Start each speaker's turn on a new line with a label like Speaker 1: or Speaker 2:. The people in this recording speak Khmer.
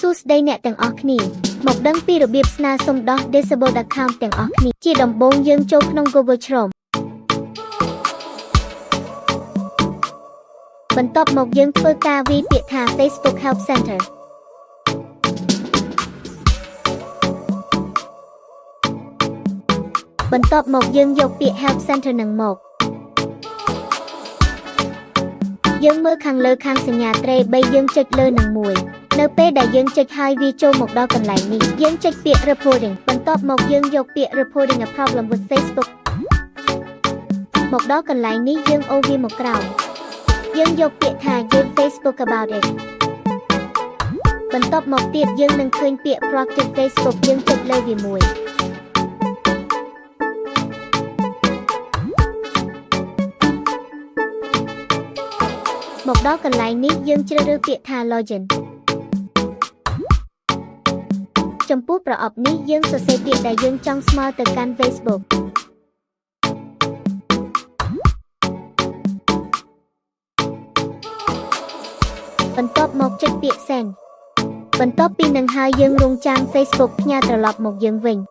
Speaker 1: សួស្តីអ្នកទាំងអស់គ្នាមកដឹងពីរបៀបស្នើសុំដោះ Disable Account ទាំងអស់គ្នាជាដំបូងយើងចូលក្នុង Google Chrome បន្ទាប់មកយើងធ្វើការវាយពាក្យថា Facebook Help Center បន្ទាប់មកយើងយកពាក្យ Help Center នឹងមកយើងមើលខាងលើខាងសញ្ញាត្រេ3យើងចុចលើនឹងមួយនៅពេលដែលយើងចុចហើយវាចូលមកដល់កន្លែងនេះយើងចុចពាក្យ Reporting បន្ទាប់មកយើងយកពាក្យ Reporting a problem with Facebook មកដល់កន្លែងនេះយើងអូសវាមកក្រោមយើងយកពាក្យថា Give Facebook about it បន្ទាប់មកទៀតយើងនឹងឃើញពាក្យ Proactive Facebook យើងចុចលើវាមួយមកដល់កន្លែងនេះយើងជ្រើសរើសពាក្យថា Login ចំពោះប្រអប់នេះយើងសរសេរពាក្យដែលយើងចង់ស្មើទៅកាន់ Facebook បន្ទាប់មកចុចពាក្យ Send បន្ទាប់ពីនឹងហើយយើងរងចាំ Facebook ផ្ញើត្រឡប់មកយើងវិញ